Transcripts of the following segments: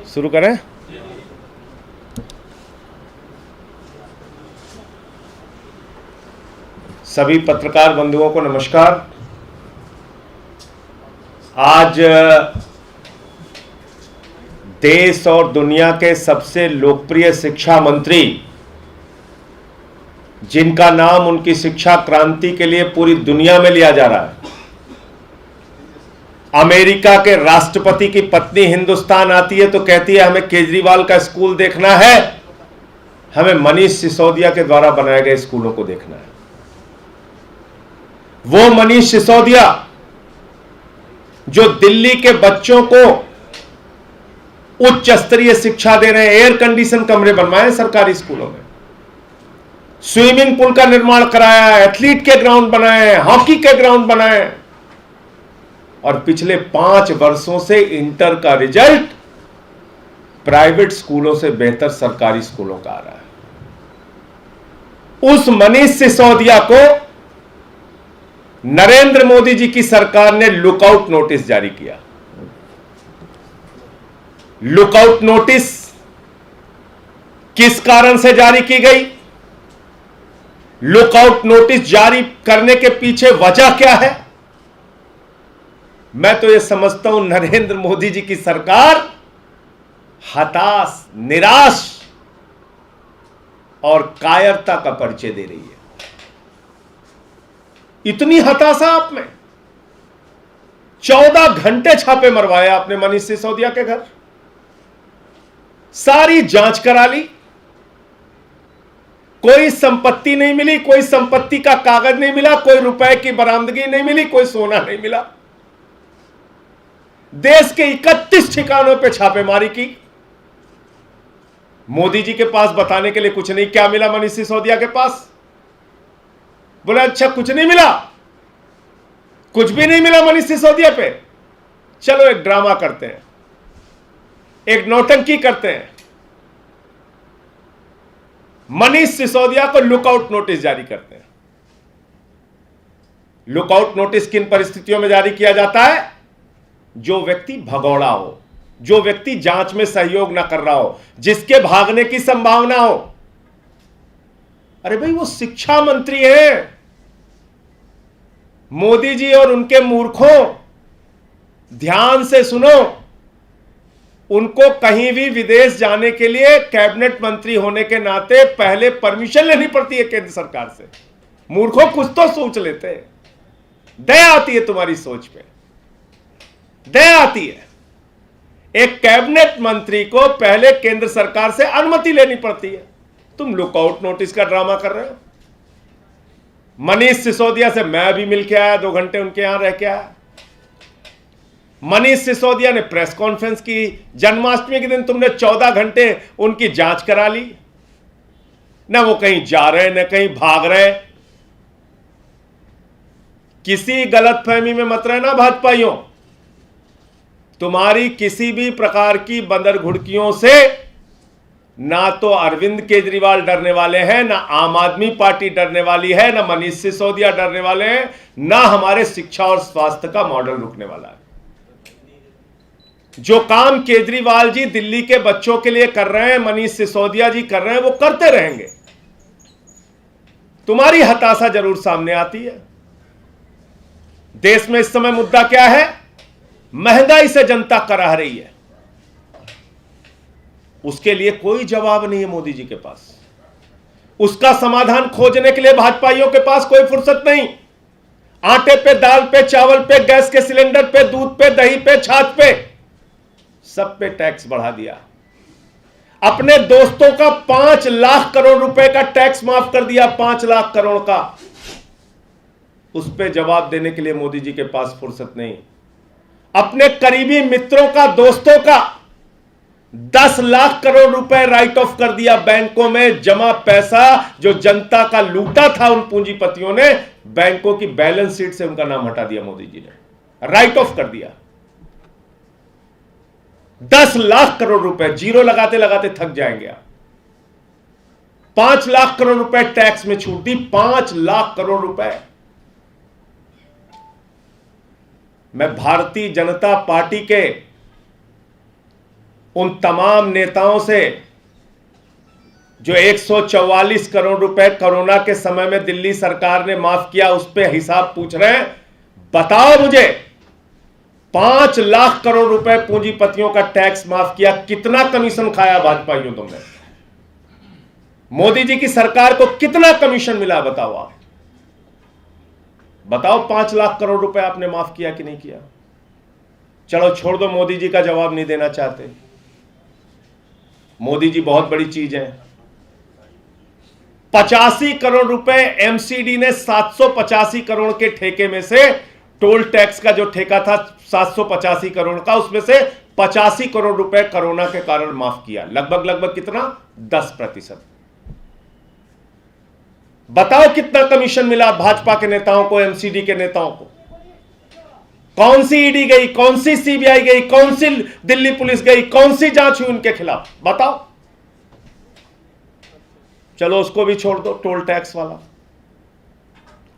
शुरू करें। सभी पत्रकार बंधुओं को नमस्कार। आज देश और दुनिया के सबसे लोकप्रिय शिक्षा मंत्री, जिनका नाम उनकी शिक्षा क्रांति के लिए पूरी दुनिया में लिया जा रहा है, अमेरिका के राष्ट्रपति की पत्नी हिंदुस्तान आती है तो कहती है हमें केजरीवाल का स्कूल देखना है, हमें मनीष सिसोदिया के द्वारा बनाए गए स्कूलों को देखना है। वो मनीष सिसोदिया जो दिल्ली के बच्चों को उच्च स्तरीय शिक्षा दे रहे हैं, एयर कंडीशन कमरे बनवाए सरकारी स्कूलों में, स्विमिंग पूल का निर्माण कराया, एथलीट के ग्राउंड बनाए, हॉकी के ग्राउंड बनाए, और पिछले 5 वर्षों से इंटर का रिजल्ट प्राइवेट स्कूलों से बेहतर सरकारी स्कूलों का आ रहा है। उस मनीष सिसोदिया को नरेंद्र मोदी जी की सरकार ने लुकआउट नोटिस जारी किया। लुकआउट नोटिस किस कारण से जारी की गई? लुकआउट नोटिस जारी करने के पीछे वजह क्या है? मैं तो यह समझता हूं नरेंद्र मोदी जी की सरकार हताश, निराश और कायरता का परिचय दे रही है। इतनी हताशा आप में? 14 घंटे छापे मरवाए आपने मनीष सिसोदिया के घर, सारी जांच करा ली, कोई संपत्ति नहीं मिली, कोई संपत्ति का कागज नहीं मिला, कोई रुपए की बरामदगी नहीं मिली, कोई सोना नहीं मिला। देश के 31 ठिकानों पे छापेमारी की। मोदी जी के पास बताने के लिए कुछ नहीं। क्या मिला मनीष सिसोदिया के पास? बोले अच्छा कुछ नहीं मिला, कुछ भी नहीं मिला मनीष सिसोदिया पे। चलो एक ड्रामा करते हैं, एक नौटंकी करते हैं। मनीष सिसोदिया को लुकआउट नोटिस जारी करते हैं। लुकआउट नोटिस किन परिस्थितियों में जारी किया जाता है? जो व्यक्ति भगौड़ा हो, जो व्यक्ति जांच में सहयोग ना कर रहा हो, जिसके भागने की संभावना हो। अरे भाई वो शिक्षा मंत्री हैं। मोदी जी और उनके मूर्खों, ध्यान से सुनो, उनको कहीं भी विदेश जाने के लिए कैबिनेट मंत्री होने के नाते पहले परमिशन लेनी पड़ती है केंद्र सरकार से। मूर्खों कुछ तो सोच लेते हैं। दया आती है तुम्हारी सोच पे, दया आती है। एक कैबिनेट मंत्री को पहले केंद्र सरकार से अनुमति लेनी पड़ती है। तुम लुकआउट नोटिस का ड्रामा कर रहे हो। मनीष सिसोदिया से मैं भी मिल के आया, 2 घंटे उनके यहां रह के आया। मनीष सिसोदिया ने प्रेस कॉन्फ्रेंस की। जन्माष्टमी के दिन तुमने 14 घंटे उनकी जांच करा ली। ना वो कहीं जा रहे, ना कहीं भाग रहे। किसी गलतफहमी में मत रहना भाजपाइयों। तुम्हारी किसी भी प्रकार की बंदर घुड़कियों से ना तो अरविंद केजरीवाल डरने वाले हैं, ना आम आदमी पार्टी डरने वाली है, ना मनीष सिसोदिया डरने वाले हैं, ना हमारे शिक्षा और स्वास्थ्य का मॉडल रुकने वाला है। जो काम केजरीवाल जी दिल्ली के बच्चों के लिए कर रहे हैं, मनीष सिसोदिया जी कर रहे हैं, वो करते रहेंगे। तुम्हारी हताशा जरूर सामने आती है। देश में इस समय मुद्दा क्या है? महंगाई से जनता कराह रही है। उसके लिए कोई जवाब नहीं है मोदी जी के पास। उसका समाधान खोजने के लिए भाजपाइयों के पास कोई फुर्सत नहीं। आटे पे, दाल पे, चावल पे, गैस के सिलेंडर पे, दूध पे, दही पे, छाछ पे, सब पे टैक्स बढ़ा दिया। अपने दोस्तों का 5 लाख करोड़ रुपए का टैक्स माफ कर दिया, 5 लाख करोड़ का। उस पे जवाब देने के लिए मोदी जी के पास फुर्सत नहीं। अपने करीबी मित्रों का, दोस्तों का 10 लाख करोड़ रुपए राइट ऑफ कर दिया। बैंकों में जमा पैसा जो जनता का लूटा था उन पूंजीपतियों ने, बैंकों की बैलेंस शीट से उनका नाम हटा दिया मोदी जी ने, राइट ऑफ कर दिया। 10 लाख करोड़ रुपए जीरो लगाते लगाते थक जाएंगे आप। 5 लाख करोड़ रुपए टैक्स में छूट दी, 5 लाख करोड़ रुपए। मैं भारतीय जनता पार्टी के उन तमाम नेताओं से जो 144 करोड़ रुपए कोरोना के समय में दिल्ली सरकार ने माफ किया, उस पे हिसाब पूछ रहे हैं। बताओ मुझे, 5 लाख करोड़ रुपए पूंजीपतियों का टैक्स माफ किया, कितना कमीशन खाया भाजपाइयों तुमने? मोदी जी की सरकार को कितना कमीशन मिला बताओ आप? बताओ 5 लाख करोड़ रुपए आपने माफ किया कि नहीं किया? चलो छोड़ दो, मोदी जी का जवाब नहीं देना चाहते। मोदी जी बहुत बड़ी चीज है। 85 करोड़ रुपए एमसीडी ने 785 करोड़ के ठेके में से, टोल टैक्स का जो ठेका था 785 करोड़ का, उसमें से 85 करोड़ रुपए कोरोना के कारण माफ किया। लगभग कितना? 10%। बताओ कितना कमीशन मिला भाजपा के नेताओं को, एमसीडी के नेताओं को? कौन सी ईडी गई, कौन सी सीबीआई गई, कौन सी दिल्ली पुलिस गई, कौन सी जांच हुई उनके खिलाफ? बताओ। चलो उसको भी छोड़ दो, टोल टैक्स वाला।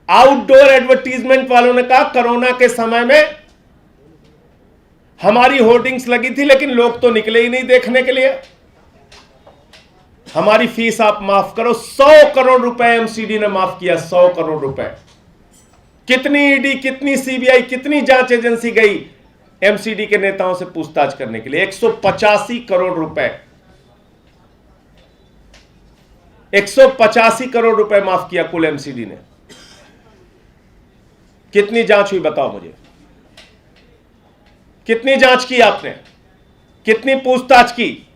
आउटडोर एडवर्टीजमेंट वालों ने कहा कोरोना के समय में हमारी होर्डिंग्स लगी थी, लेकिन लोग तो निकले ही नहीं देखने के लिए, हमारी फीस आप माफ करो। 100 करोड़ रुपए एमसीडी ने माफ किया, 100 करोड़ रुपए। कितनी ईडी, कितनी सीबीआई, कितनी जांच एजेंसी गई एमसीडी के नेताओं से पूछताछ करने के लिए? 185 करोड़ रुपए, 185 करोड़ रुपए माफ किया कुल एमसीडी ने। कितनी जांच हुई बताओ मुझे? कितनी जांच की आपने? कितनी पूछताछ की?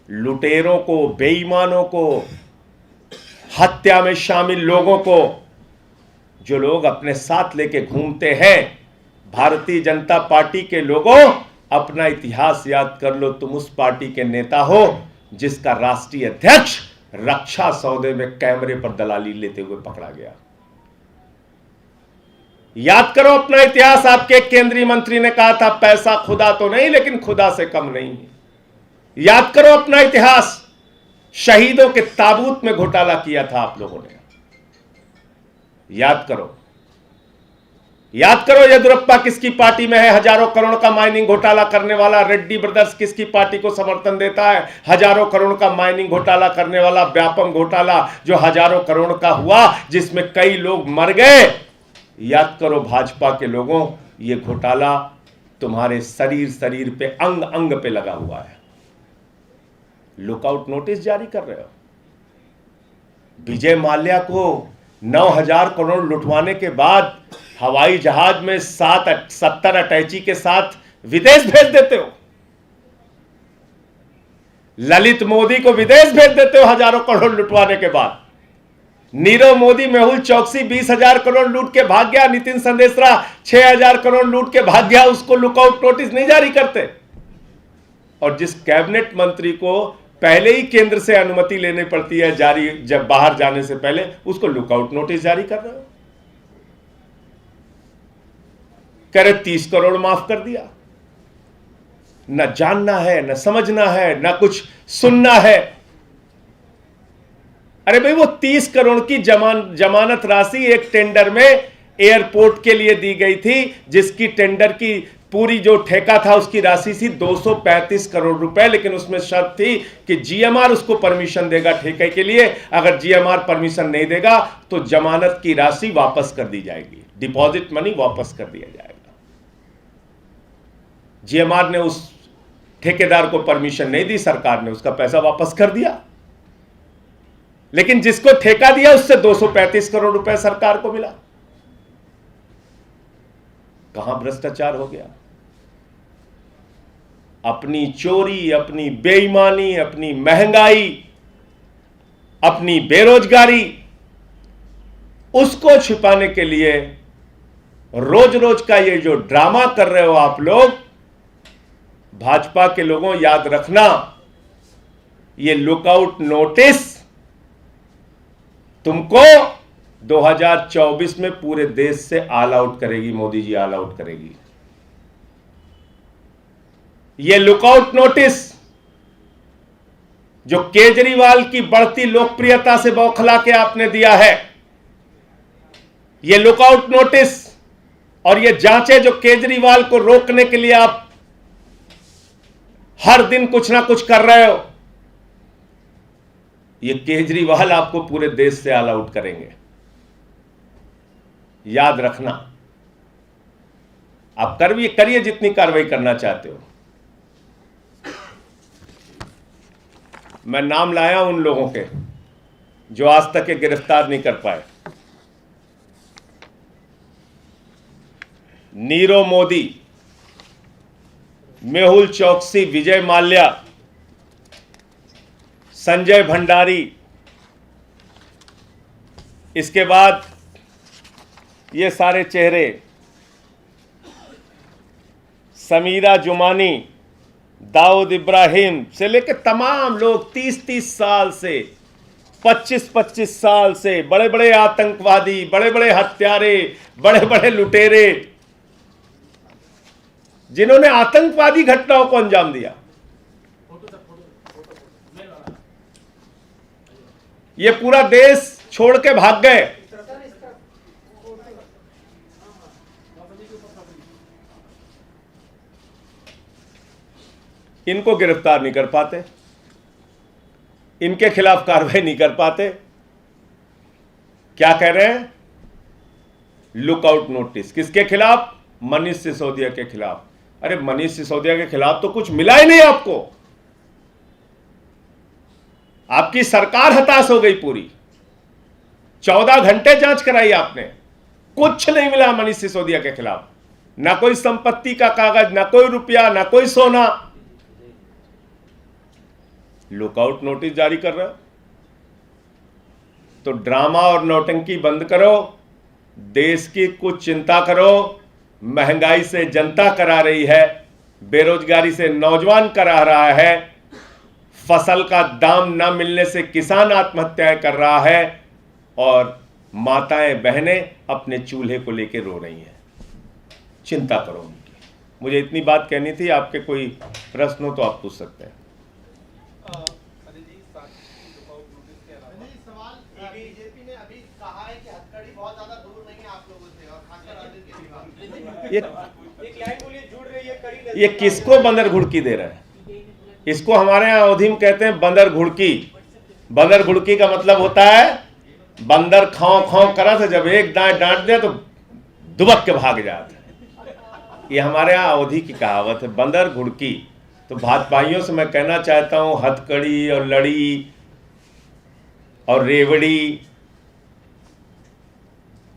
लुटेरों को, बेईमानों को, हत्या में शामिल लोगों को, जो लोग अपने साथ लेके घूमते हैं, भारतीय जनता पार्टी के लोगों, अपना इतिहास याद कर लो। तुम उस पार्टी के नेता हो जिसका राष्ट्रीय अध्यक्ष रक्षा सौदे में कैमरे पर दलाली लेते हुए पकड़ा गया। याद करो अपना इतिहास। आपके केंद्रीय मंत्री ने कहा था पैसा खुदा तो नहीं, लेकिन खुदा से कम नहीं है। याद करो अपना इतिहास। शहीदों के ताबूत में घोटाला किया था आप लोगों ने। याद करो, याद करो येदियुरप्पा किसकी पार्टी में है? हजारों करोड़ का माइनिंग घोटाला करने वाला रेड्डी ब्रदर्स किसकी पार्टी को समर्थन देता है? हजारों करोड़ का माइनिंग घोटाला करने वाला व्यापम घोटाला, जो हजारों करोड़ का हुआ, जिसमें कई लोग मर गए। याद करो भाजपा के लोगों, ये घोटाला तुम्हारे शरीर पे, अंग अंग पे लगा हुआ है। लुकआउट नोटिस जारी कर रहे हो। विजय माल्या को 9,000 करोड़ लुटवाने के बाद हवाई जहाज में 70 अटैची के साथ विदेश भेज देते हो। ललित मोदी को विदेश भेज देते हो हजारों करोड़ लुटवाने के बाद। नीरव मोदी, मेहुल चौकसी 20,000 करोड़ लूट के भाग गया। नितिन संदेशरा 6,000 करोड़ लूट के भाग गया। उसको लुकआउट नोटिस नहीं जारी करते। और जिस कैबिनेट मंत्री को पहले ही केंद्र से अनुमति लेनी पड़ती है जारी, जब बाहर जाने से पहले, उसको लुकआउट नोटिस जारी कर रहे हो। कह रहे 30 करोड़ माफ कर दिया। न जानना है, न समझना है, न कुछ सुनना है। अरे भाई, वो 30 करोड़ की जमानत राशि एक टेंडर में एयरपोर्ट के लिए दी गई थी, जिसकी टेंडर की पूरी जो ठेका था उसकी राशि थी 235 करोड़ रुपए। लेकिन उसमें शर्त थी कि जीएमआर उसको परमिशन देगा ठेके के लिए। अगर जीएमआर परमिशन नहीं देगा तो जमानत की राशि वापस कर दी जाएगी, डिपॉजिट मनी वापस कर दिया जाएगा। जीएमआर ने उस ठेकेदार को परमिशन नहीं दी, सरकार ने उसका पैसा वापस कर दिया। लेकिन जिसको ठेका दिया उससे 235 करोड़ रुपए सरकार को मिला। कहां भ्रष्टाचार हो गया? अपनी चोरी, अपनी बेईमानी, अपनी महंगाई, अपनी बेरोजगारी, उसको छिपाने के लिए रोज रोज का ये जो ड्रामा कर रहे हो आप लोग। भाजपा के लोगों, याद रखना, ये लुकआउट नोटिस तुमको 2024 में पूरे देश से ऑल आउट करेगी। मोदी जी ऑल आउट करेगी। ये लुकआउट नोटिस जो केजरीवाल की बढ़ती लोकप्रियता से बौखला के आपने दिया है, ये लुकआउट नोटिस और ये जांचें जो केजरीवाल को रोकने के लिए आप हर दिन कुछ ना कुछ कर रहे हो। ये केजरीवाल आपको पूरे देश से ऑल आउट करेंगे, याद रखना। आप करिए जितनी कार्रवाई करना चाहते हो। मैं नाम लाया उन लोगों के जो आज तक के गिरफ्तार नहीं कर पाए। नीरव मोदी, मेहुल चौकसी, विजय माल्या, संजय भंडारी, इसके बाद ये सारे चेहरे, समीरा जुमानी, दाऊद इब्राहिम से लेकर तमाम लोग 30-30 साल से, 25-25 साल से बड़े बड़े आतंकवादी, बड़े बड़े हत्यारे, बड़े बड़े लुटेरे, जिन्होंने आतंकवादी घटनाओं को अंजाम दिया, ये पूरा देश छोड़ के भाग गए। इनको गिरफ्तार नहीं कर पाते, इनके खिलाफ कार्रवाई नहीं कर पाते। क्या कह रहे हैं? Lookout notice. किसके खिलाफ? मनीष सिसोदिया के खिलाफ। अरे मनीष सिसोदिया के खिलाफ तो कुछ मिला ही नहीं आपको। आपकी सरकार हताश हो गई पूरी। 14 घंटे जांच कराई आपने, कुछ नहीं मिला मनीष सिसोदिया के खिलाफ। ना कोई संपत्ति का कागज, ना कोई रुपया, ना कोई सोना। लुकआउट नोटिस जारी कर रहे हो तो ड्रामा और नौटंकी बंद करो, देश की कुछ चिंता करो। महंगाई से जनता करा रही है, बेरोजगारी से नौजवान करा रहा है, फसल का दाम न मिलने से किसान आत्महत्याएं कर रहा है, और माताएं बहनें अपने चूल्हे को लेकर रो रही हैं। चिंता करो उनकी। मुझे इतनी बात कहनी थी। आपके कोई प्रश्न हो तो आप पूछ सकते हैं। बीजेपी ने अभी कहा है कि हथकड़ी बहुत ज्यादा दूर नहीं है आप लोगों से, और खासकर ये किसको बंदर घुड़की दे रहा है? इसको हमारे यहाँ अवधि में कहते हैं बंदर घुड़की। बंदर घुड़की का मतलब होता है बंदर खाओ खाओ करा था, जब एक दांत डांट दिया तो दुबक के भाग जाता। ये हमारे यहाँ अवधि की कहावत है, बंदर घुड़की। तो भाजपाइयों से मैं कहना चाहता हूं, हथकड़ी और लड़ी और रेवड़ी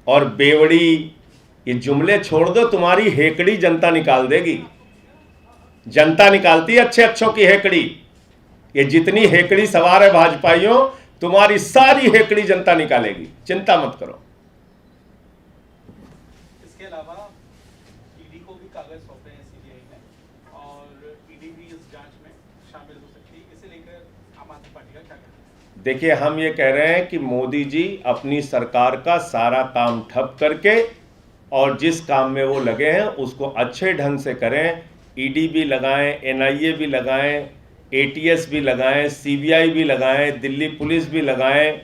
और बेवड़ी, ये जुमले छोड़ दो। तुम्हारी हेकड़ी जनता निकाल देगी। जनता निकालती है अच्छे अच्छों की हेकड़ी। ये जितनी हेकड़ी सवार है भाजपाइयों, तुम्हारी सारी हेकड़ी जनता निकालेगी, चिंता मत करो। इसके अलावा ईडी को भी कागज सौंपे हैं सीबीआई ने, और ईडी भी इस जांच में शामिल हो सकती है। इसे लेकर आम आदमी पार्टी का क्या कहना है? देखिए, हम ये कह रहे हैं कि मोदी जी अपनी सरकार का सारा काम ठप करके और जिस काम में वो लगे हैं उसको अच्छे ढंग से करें। ईडी भी लगाएं, एनआईए भी लगाएं, एटीएस भी लगाएं, सीबीआई भी लगाएं, दिल्ली पुलिस भी लगाएं,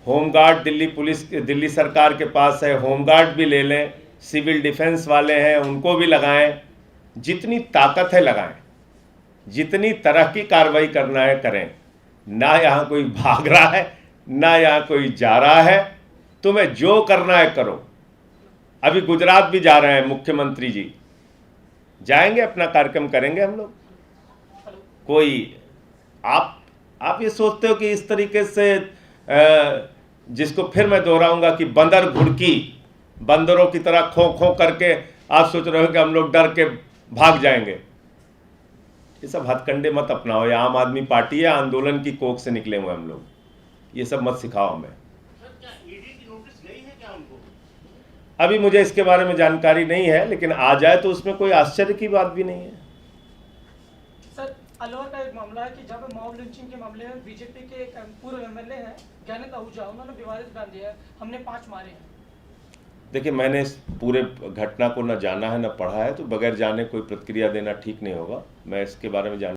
होमगार्ड दिल्ली सरकार के पास है, होमगार्ड भी ले लें, सिविल डिफेंस वाले हैं उनको भी लगाएं। जितनी ताकत है लगाएं, जितनी तरह की कार्रवाई करना है करें। ना यहाँ कोई भाग रहा है, ना यहाँ कोई जा रहा है। तुम्हें जो करना है करो। अभी गुजरात भी जा रहे हैं मुख्यमंत्री जी, जाएंगे, अपना कार्यक्रम करेंगे हम लोग। कोई आप ये सोचते हो कि इस तरीके से जिसको फिर मैं दोहराऊंगा कि बंदर घुड़की, बंदरों की तरह खो खो करके आप सोच रहे हो कि हम लोग डर के भाग जाएंगे। ये सब हथकंडे मत अपनाओ। ये आम आदमी पार्टी है, आंदोलन की कोख से निकले हुए हम लोग। ये सब मत सिखाओ हमें। अभी मुझे इसके बारे में जानकारी नहीं है, लेकिन आ जाए तो उसमें कोई आश्चर्य की बात भी नहीं है। सर, अलवर का एक मामला है कि जहाँ पे मॉब लिंचिंग के मामले में बीजेपी के एक पूर्व एमएलए हैं ज्ञानेंद्र आहूजा, उन्होंने विवादित बयान दिया है, हमने 5 मारे हैं। देखिए, मैंने इस पूरे घटना को न जाना है न पढ़ा है, तो बगैर जाने कोई प्रतिक्रिया देना ठीक नहीं होगा। मैं इसके बारे में